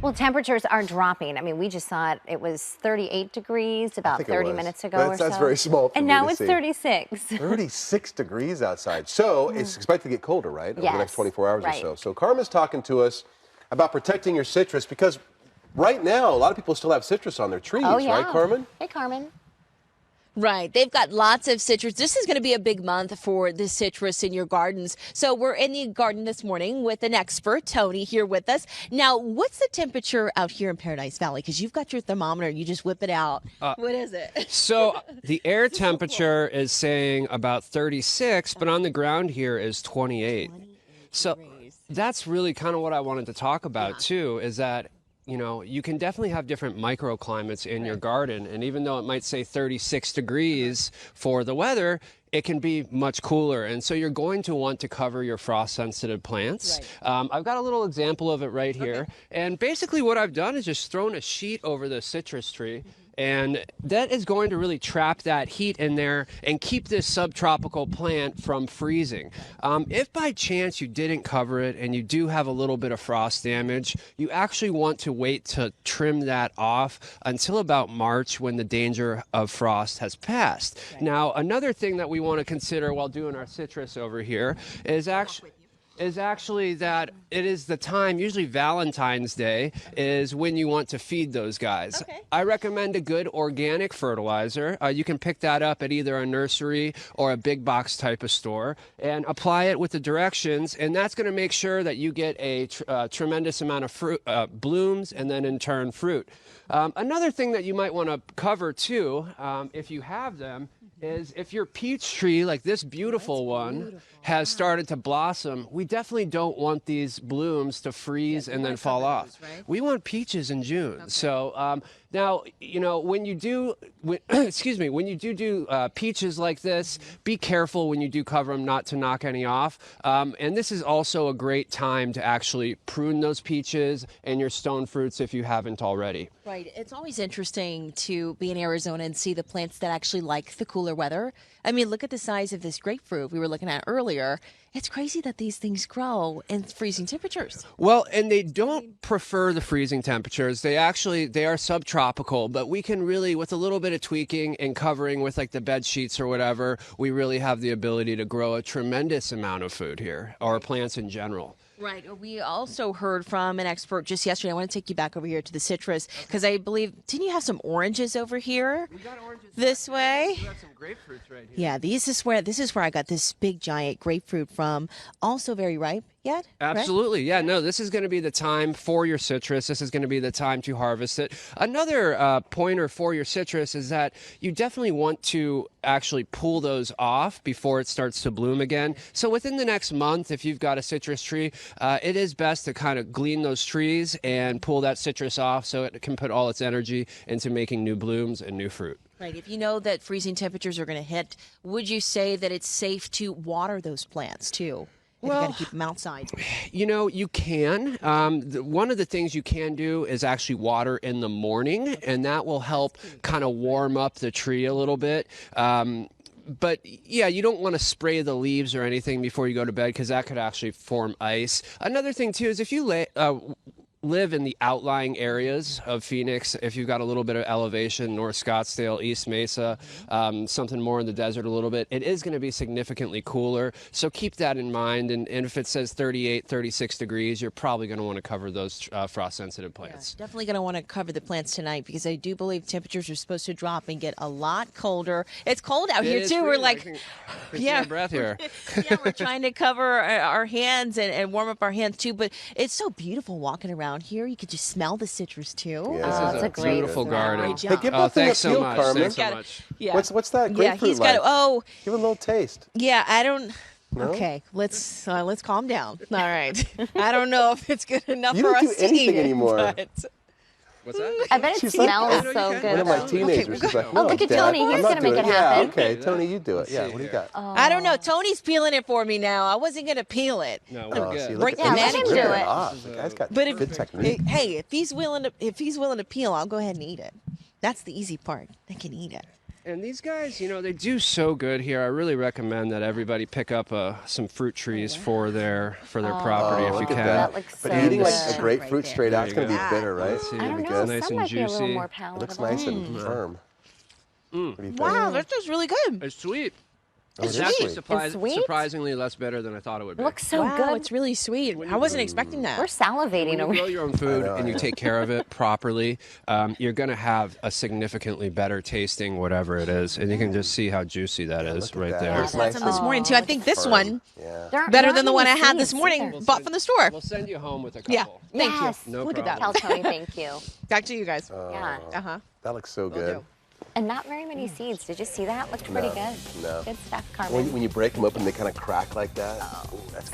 Well, temperatures are dropping. I mean, we just saw it was 38 degrees about 30 minutes ago or so. That's very small for and me now to it's see. 36. 36 degrees outside. So it's expected to get colder, right? Over the next 24 hours or so. So Karma's talking to us about protecting your citrus because right now a lot of people still have citrus on their trees, right, Carmen? Hey, Carmen. Right. They've got lots of citrus. This is going to be a big month for the citrus in your gardens. So we're in the garden this morning with an expert, Tony, here with us. Now, what's the temperature out here in Paradise Valley? Because you've got your thermometer. You just whip it out. What is it? So the air temperature is saying about 36, but on the ground here is 28. So that's really kind of what I wanted to talk about, too, is that you know, you can definitely have different microclimates in your garden. And even though it might say 36 degrees for the weather, it can be much cooler. And so you're going to want to cover your frost-sensitive plants. I've got a little example of it right here. And basically what I've done is just thrown a sheet over the citrus tree. And that is going to really trap that heat in there and keep this subtropical plant from freezing. If by chance you didn't cover it and you do have a little bit of frost damage, you actually want to wait to trim that off until about March when the danger of frost has passed. Now, another thing that we want to consider while doing our citrus over here is actually that it is the time, usually Valentine's Day, is when you want to feed those guys. I recommend a good organic fertilizer. You can pick that up at either a nursery or a big box type of store and apply it with the directions, and that's going to make sure that you get a tremendous amount of fruit, blooms, and then in turn fruit. Another thing that you might want to cover too, if you have them, is if your peach tree, like this beautiful one, has started to blossom, we definitely don't want these blooms to freeze and then fall off. We want peaches in June. So now, you know, when you do, excuse me, when you do peaches like this, be careful when you do cover them not to knock any off. And this is also a great time to actually prune those peaches and your stone fruits if you haven't already. Right. It's always interesting to be in Arizona and see the plants that actually like the cooler weather. I mean, look at the size of this grapefruit we were looking at earlier. It's crazy that these things grow in freezing temperatures. Well, and they don't prefer the freezing temperatures. They are subtropical, but we can really, with a little bit of tweaking and covering with like the bed sheets or whatever, we really have the ability to grow a tremendous amount of food here, or plants in general. Right. We also heard from an expert just yesterday. I want to take you back over here to the citrus because I believe, didn't you have some oranges over here? We got oranges this way. We got some grapefruits right here. Yeah, this is where I got this big giant grapefruit from. Also very ripe yet? Absolutely. Yeah, no, this is going to be the time for your citrus. This is going to be the time to harvest it. Another pointer for your citrus is that you definitely want to actually pull those off before it starts to bloom again. So within the next month, if you've got a citrus tree, it is best to kind of glean those trees and pull that citrus off so it can put all its energy into making new blooms and new fruit. Right. If you know that freezing temperatures are going to hit, would you say that it's safe to water those plants too? Well, you got to keep them outside. You know, you can. One of the things you can do is actually water in the morning, and that will help kind of warm up the tree a little bit. But yeah, you don't want to spray the leaves or anything before you go to bed because that could actually form ice. Another thing too is if you live in the outlying areas of Phoenix, if you've got a little bit of elevation, North Scottsdale, East Mesa, something more in the desert a little bit, it is going to be significantly cooler. So keep that in mind. And if it says 38, 36 degrees, you're probably going to want to cover those frost-sensitive plants. Yeah, definitely going to want to cover the plants tonight because I do believe temperatures are supposed to drop and get a lot colder. It's cold out here too. We're like, yeah, breath here. Yeah, we're trying to cover our hands and warm up our hands too. But it's so beautiful walking around here. You could just smell the citrus too. Yeah, this is a beautiful beautiful garden. garden. Hey, give that thing a thanks feel, so much. Carmen. Thanks so much. Yeah. What's that grapefruit yeah, he's like? got Give it a little taste. Yeah, I don't. No? Okay, let's calm down. All right, I don't know if it's good enough You for don't us do to eat anything it, anymore. but- What's that? I bet it smells so good. One of my teenagers is like, no, look at Dad, Tony. I'm He's not going to make doing it happen. Yeah, okay, Tony, you do it. Yeah, what do you got? I don't know. Tony's peeling it for me now. I wasn't gonna peel it. No, we're good. See, Break look the at let him do it. The guy's got But if good technique. hey, if he's willing to peel, I'll go ahead and eat it. That's the easy part. I can eat it. And these guys, you know, they do so good here. I really recommend that everybody pick up some fruit trees for their property if you look can. at that. That looks But so eating like good. a grapefruit straight out, it's going to be bitter, right? Let's see. I don't It's know. nice Some and might be a little juicy. more palatable. Looks nice and firm. What do you think? Wow, that tastes really good. It's sweet. Oh, It's it is actually sweet. It's sweet? surprisingly less bitter than I thought it would be. Looks so Wow, good. it's really sweet. I wasn't expecting that. We're salivating When you over grow your own food know, and you yeah. take care of it properly, you're going to have a significantly better tasting whatever it is. And you can just see how juicy that is look at right that. there. It's I had some this morning too. I think this one Yeah. There aren't better than the one I many had this seeds morning, either. bought from the store. We'll send you home with a couple. Yeah, thank Yes. you. No Look at that. Tell Tony thank you. Back to you guys. Yeah. That looks so good. And not very many seeds. Did you see that? Looked pretty good. no. Good stuff, Carmen. When you break them open, they kind of crack like that. Ooh, that's good.